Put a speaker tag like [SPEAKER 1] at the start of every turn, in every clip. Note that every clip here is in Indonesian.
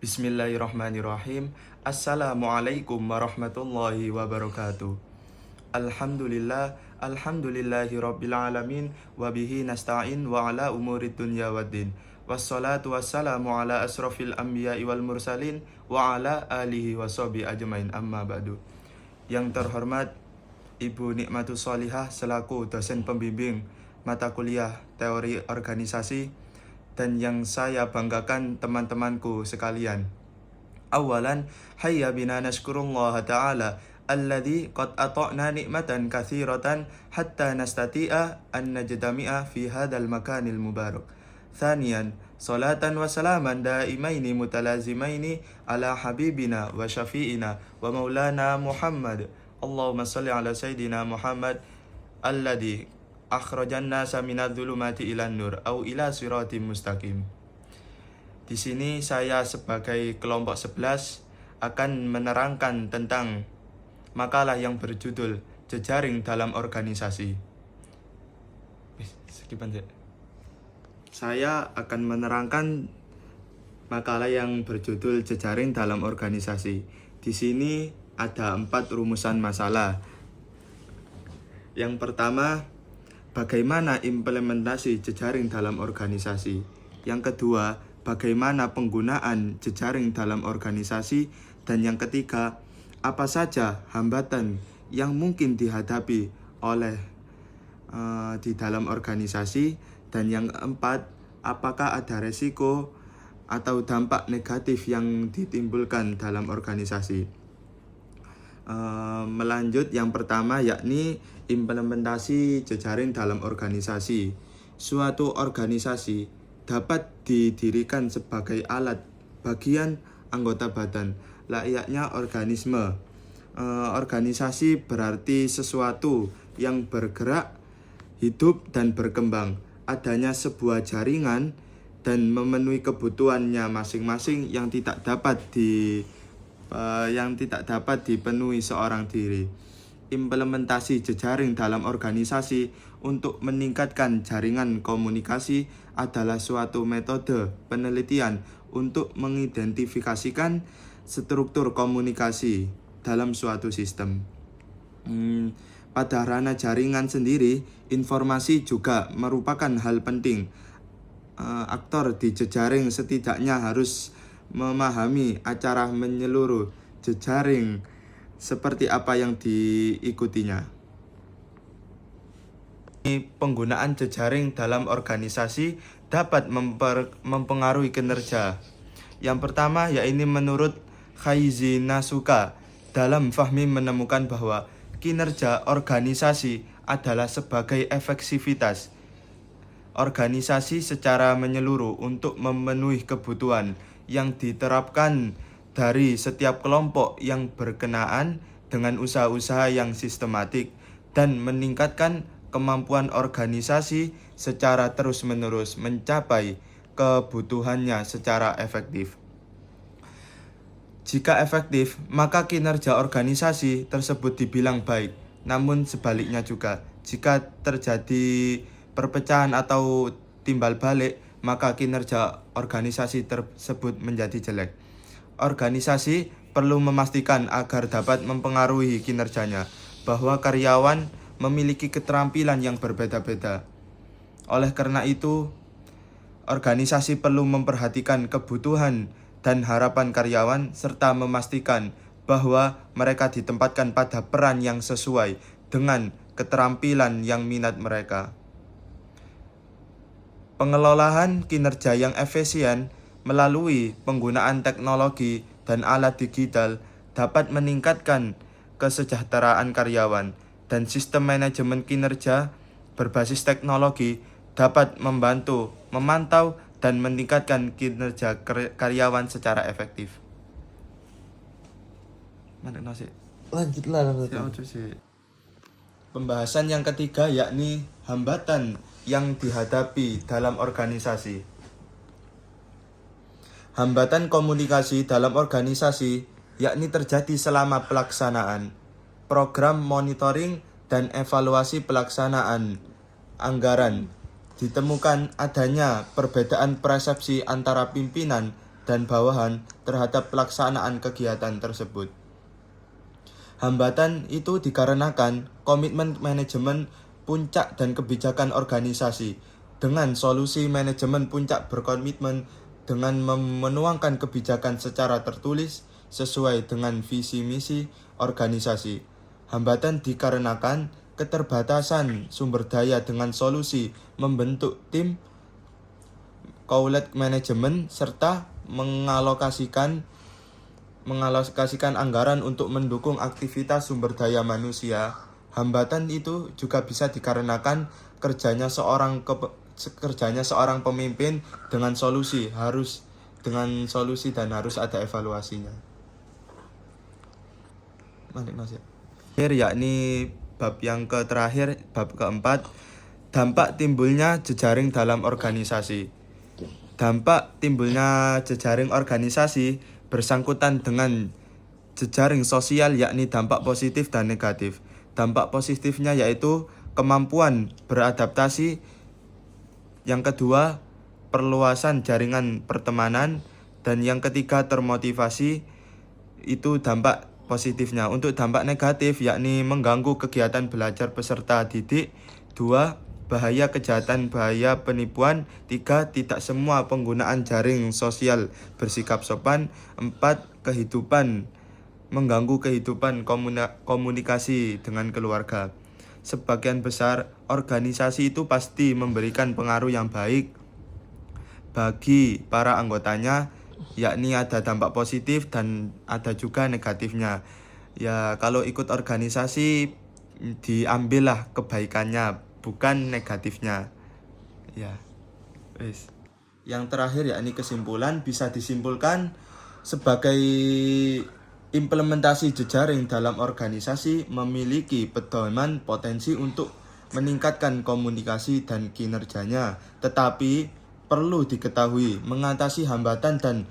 [SPEAKER 1] Bismillahirrahmanirrahim. Assalamualaikum warahmatullahi wabarakatuh. Alhamdulillahi rabbil alamin. Wabihi nasta'in wa ala umuri dunya waddin. Wassalatu wassalamu ala asrafil anbiya'i wal mursalin wa ala alihi wa sahbihi ajmain, amma ba'du. Yang terhormat Ibu Nikmatus Sholihah selaku dosen pembimbing mata kuliah teori organisasi, dan yang saya banggakan teman-temanku sekalian. Awalan, hayya bina nashkurullaha ta'ala alladhi qad ata'na nikmatan kathiratan hatta nastati'a an najdami'a fi hadal makanil mubarak. Thaniyan, salatan wa salaman daimaini mutalazimaini ala habibina wa syafi'ina wa maulana Muhammad. Allahumma salli ala sayyidina Muhammad alladhi akhrajan nasa minadz dzulumati ilan nur au ila siratim mustaqim. Di sini saya sebagai kelompok 11 akan menerangkan tentang makalah yang berjudul Jejaring dalam Organisasi. Saya akan menerangkan makalah yang berjudul Jejaring dalam Organisasi. Di sini ada 4 rumusan masalah. Yang pertama, bagaimana implementasi jejaring dalam organisasi. Yang kedua, bagaimana penggunaan jejaring dalam organisasi. Dan yang ketiga, apa saja hambatan yang mungkin dihadapi oleh di dalam organisasi. Dan yang keempat, apakah ada resiko atau dampak negatif yang ditimbulkan dalam organisasi. Melanjut yang pertama, yakni implementasi jejaring dalam organisasi. Suatu organisasi dapat didirikan sebagai alat bagian anggota badan, layaknya organisme. Organisasi berarti sesuatu yang bergerak, hidup, dan berkembang. Adanya sebuah jaringan dan memenuhi kebutuhannya masing-masing yang tidak dapat dipenuhi seorang diri. Implementasi jejaring dalam organisasi untuk meningkatkan jaringan komunikasi adalah suatu metode penelitian untuk mengidentifikasikan struktur komunikasi dalam suatu sistem. Pada ranah jaringan sendiri, informasi juga merupakan hal penting. Aktor di jejaring setidaknya harus memahami acara menyeluruh jejaring seperti apa yang diikutinya. Penggunaan jejaring dalam organisasi dapat mempengaruhi kinerja. Yang pertama, yaitu menurut Khaizi Nasuka dalam Fahmi menemukan bahwa kinerja organisasi adalah sebagai efektivitas organisasi secara menyeluruh untuk memenuhi kebutuhan yang diterapkan dari setiap kelompok yang berkenaan dengan usaha-usaha yang sistematik dan meningkatkan kemampuan organisasi secara terus-menerus mencapai kebutuhannya secara efektif. Jika efektif, maka kinerja organisasi tersebut dibilang baik. Namun sebaliknya juga, jika terjadi perpecahan atau timbal balik, maka kinerja organisasi tersebut menjadi jelek. Organisasi perlu memastikan agar dapat mempengaruhi kinerjanya bahwa karyawan memiliki keterampilan yang berbeda-beda. Oleh karena itu, organisasi perlu memperhatikan kebutuhan dan harapan karyawan serta memastikan bahwa mereka ditempatkan pada peran yang sesuai dengan keterampilan yang minat mereka. Pengelolaan kinerja yang efisien melalui penggunaan teknologi dan alat digital dapat meningkatkan kesejahteraan karyawan, dan sistem manajemen kinerja berbasis teknologi dapat membantu memantau dan meningkatkan kinerja karyawan secara efektif.
[SPEAKER 2] Lanjutlah.
[SPEAKER 1] Pembahasan yang ketiga, yakni hambatan yang dihadapi dalam organisasi. Hambatan komunikasi dalam organisasi yakni terjadi selama pelaksanaan program monitoring dan evaluasi pelaksanaan anggaran. Ditemukan adanya perbedaan persepsi antara pimpinan dan bawahan terhadap pelaksanaan kegiatan tersebut. Hambatan itu dikarenakan komitmen manajemen puncak dan kebijakan organisasi. Dengan solusi manajemen puncak berkomitmen dengan menuangkan kebijakan secara tertulis sesuai dengan visi misi organisasi. Hambatan dikarenakan keterbatasan sumber daya dengan solusi membentuk tim Koulet manajemen serta mengalokasikan anggaran untuk mendukung aktivitas sumber daya manusia. Hambatan itu juga bisa dikarenakan kerjanya seorang pemimpin dengan solusi dan harus ada evaluasinya. Yakni bab yang terakhir, bab keempat, dampak timbulnya jejaring dalam organisasi. Dampak timbulnya jejaring organisasi bersangkutan dengan jejaring sosial, yakni dampak positif dan negatif. Dampak positifnya yaitu kemampuan beradaptasi. Yang kedua, perluasan jaringan pertemanan. Dan yang ketiga, termotivasi. Itu dampak positifnya. Untuk dampak negatif yakni mengganggu kegiatan belajar peserta didik. 2. Bahaya kejahatan, bahaya penipuan. 3. Tidak semua penggunaan jaring sosial bersikap sopan. 4. Mengganggu kehidupan komunikasi dengan keluarga. Sebagian besar organisasi itu pasti memberikan pengaruh yang baik bagi para anggotanya, yakni ada dampak positif dan ada juga negatifnya. Ya, kalau ikut organisasi diambillah kebaikannya, bukan negatifnya. Ya, wis. Yang terakhir yakni kesimpulan, bisa disimpulkan sebagai implementasi jejaring dalam organisasi memiliki pedoman potensi untuk meningkatkan komunikasi dan kinerjanya. Tetapi perlu diketahui, mengatasi hambatan dan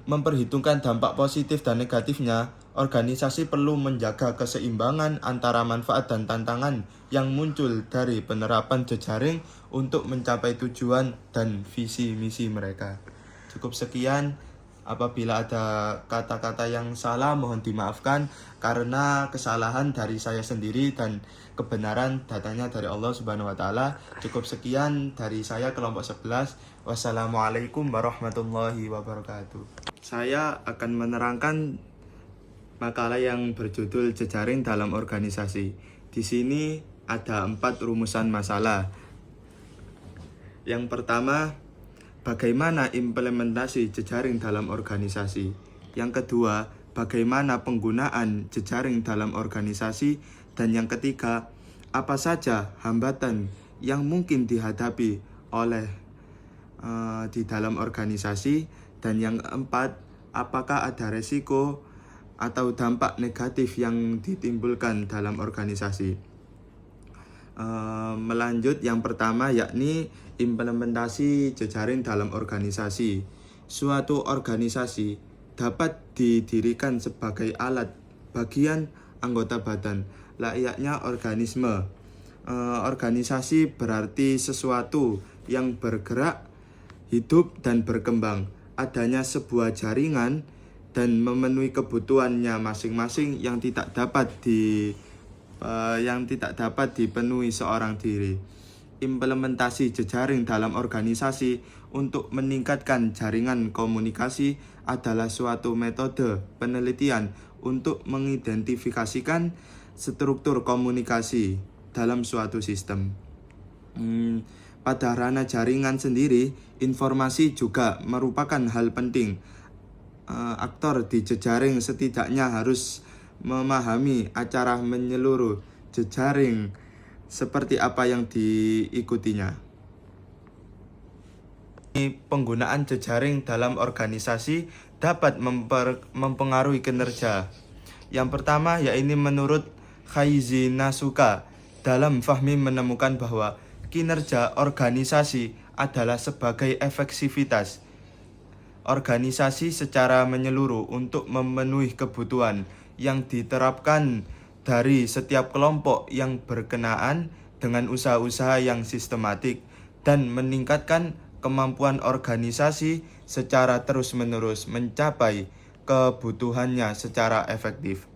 [SPEAKER 1] memperhitungkan dampak positif dan negatifnya, organisasi perlu menjaga keseimbangan antara manfaat dan tantangan yang muncul dari penerapan jejaring untuk mencapai tujuan dan visi misi mereka. Cukup sekian. Apabila ada kata-kata yang salah mohon dimaafkan, karena kesalahan dari saya sendiri dan kebenaran datanya dari Allah Subhanahu wa taala. Cukup sekian dari saya kelompok 11. Wassalamualaikum warahmatullahi wabarakatuh. Saya akan menerangkan makalah yang berjudul jejaring dalam organisasi. Di sini ada 4 rumusan masalah. Yang pertama, bagaimana implementasi jejaring dalam organisasi. Yang kedua, bagaimana penggunaan jejaring dalam organisasi. Dan yang ketiga, apa saja hambatan yang mungkin dihadapi oleh di dalam organisasi. Dan yang keempat, apakah ada resiko atau dampak negatif yang ditimbulkan dalam organisasi. Melanjut yang pertama yakni implementasi jejaring dalam organisasi. Suatu organisasi dapat didirikan sebagai alat bagian anggota badan, layaknya organisme. Organisasi berarti sesuatu yang bergerak, hidup dan berkembang. Adanya sebuah jaringan dan memenuhi kebutuhannya masing-masing yang tidak dapat dipenuhi seorang diri. Implementasi jejaring dalam organisasi untuk meningkatkan jaringan komunikasi adalah suatu metode penelitian untuk mengidentifikasikan struktur komunikasi dalam suatu sistem. Pada ranah jaringan sendiri, informasi juga merupakan hal penting. Aktor di jejaring setidaknya harus memahami acara menyeluruh jejaring seperti apa yang diikutinya. Penggunaan jejaring dalam organisasi dapat mempengaruhi kinerja. Yang pertama yaitu menurut Khaizi Nasuka dalam Fahmi menemukan bahwa kinerja organisasi adalah sebagai efektivitas organisasi secara menyeluruh untuk memenuhi kebutuhan yang diterapkan dari setiap kelompok yang berkenaan dengan usaha-usaha yang sistematik dan meningkatkan kemampuan organisasi secara terus-menerus mencapai kebutuhannya secara efektif.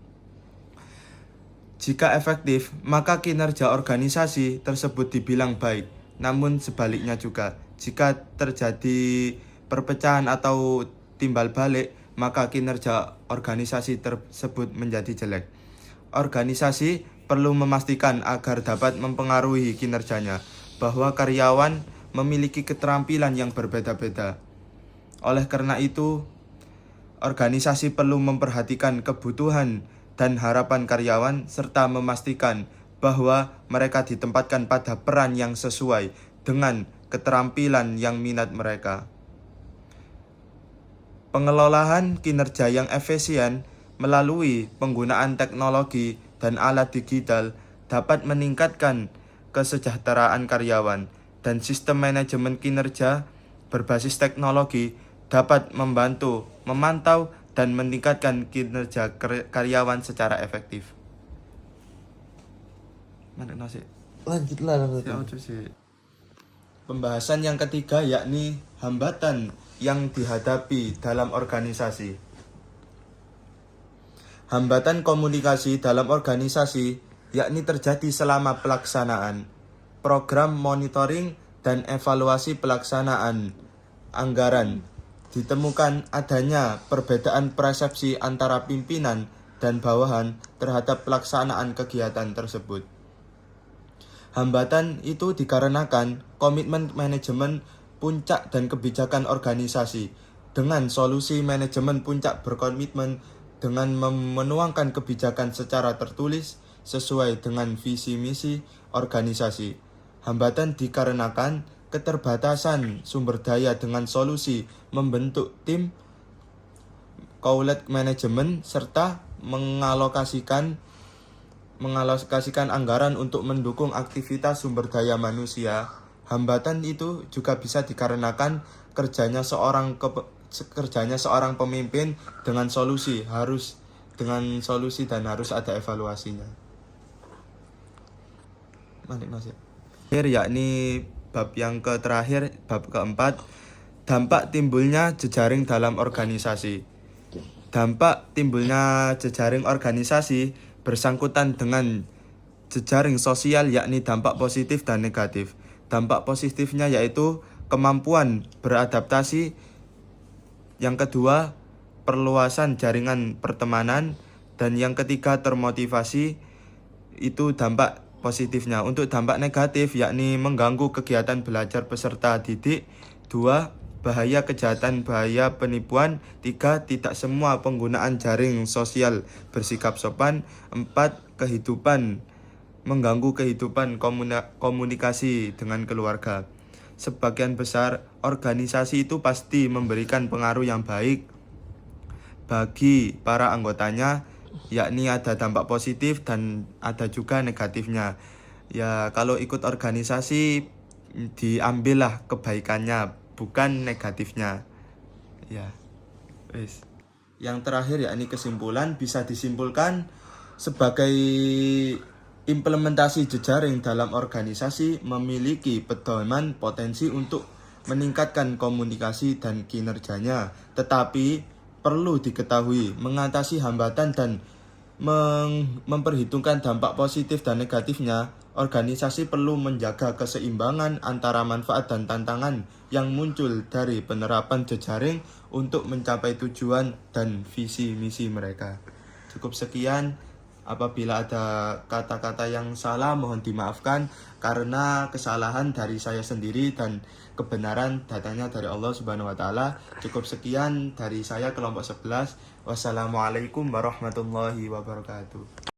[SPEAKER 1] Jika efektif, maka kinerja organisasi tersebut dibilang baik. Namun sebaliknya juga, jika terjadi perpecahan atau timbal balik, maka kinerja organisasi tersebut menjadi jelek. Organisasi perlu memastikan agar dapat mempengaruhi kinerjanya, bahwa karyawan memiliki keterampilan yang berbeda-beda. Oleh karena itu, organisasi perlu memperhatikan kebutuhan dan harapan karyawan serta memastikan bahwa mereka ditempatkan pada peran yang sesuai dengan keterampilan yang minat mereka. Pengelolaan kinerja yang efisien melalui penggunaan teknologi dan alat digital dapat meningkatkan kesejahteraan karyawan, dan sistem manajemen kinerja berbasis teknologi dapat membantu memantau dan meningkatkan kinerja karyawan secara efektif.
[SPEAKER 2] Lanjutlah.
[SPEAKER 1] Pembahasan yang ketiga yakni hambatan yang dihadapi dalam organisasi. Hambatan komunikasi dalam organisasi yakni terjadi selama pelaksanaan program monitoring dan evaluasi pelaksanaan anggaran. Ditemukan adanya perbedaan persepsi antara pimpinan dan bawahan terhadap pelaksanaan kegiatan tersebut. Hambatan itu dikarenakan komitmen manajemen puncak dan kebijakan organisasi. Dengan solusi manajemen puncak berkomitmen dengan menuangkan kebijakan secara tertulis sesuai dengan visi misi organisasi. Hambatan dikarenakan keterbatasan sumber daya dengan solusi membentuk tim manajemen serta mengalokasikan anggaran untuk mendukung aktivitas sumber daya manusia. Hambatan itu juga bisa dikarenakan kerjanya seorang pemimpin dengan solusi dan harus ada evaluasinya. Yakni bab yang terakhir, bab keempat, dampak timbulnya jejaring dalam organisasi. Dampak timbulnya jejaring organisasi bersangkutan dengan jejaring sosial, yakni dampak positif dan negatif. Dampak positifnya yaitu kemampuan beradaptasi. Yang kedua, perluasan jaringan pertemanan. Dan yang ketiga, termotivasi. Itu dampak positifnya. Untuk dampak negatif yakni mengganggu kegiatan belajar peserta didik. 2. Bahaya kejahatan, bahaya penipuan. 3. Tidak semua penggunaan jaring sosial bersikap sopan. 4. Mengganggu kehidupan komunikasi dengan keluarga. Sebagian besar organisasi itu pasti memberikan pengaruh yang baik bagi para anggotanya, yakni ada dampak positif dan ada juga negatifnya. Ya, kalau ikut organisasi diambillah kebaikannya, bukan negatifnya. Ya, wis. Yang terakhir yakni kesimpulan, bisa disimpulkan sebagai implementasi jejaring dalam organisasi memiliki pedoman potensi untuk meningkatkan komunikasi dan kinerjanya, tetapi perlu diketahui mengatasi hambatan dan memperhitungkan dampak positif dan negatifnya. Organisasi perlu menjaga keseimbangan antara manfaat dan tantangan yang muncul dari penerapan jejaring untuk mencapai tujuan dan visi misi mereka. Cukup sekian. Apabila ada kata-kata yang salah mohon dimaafkan, karena kesalahan dari saya sendiri dan kebenaran datangnya dari Allah Subhanahu wa taala. Cukup sekian dari saya kelompok 11. Wassalamualaikum warahmatullahi wabarakatuh.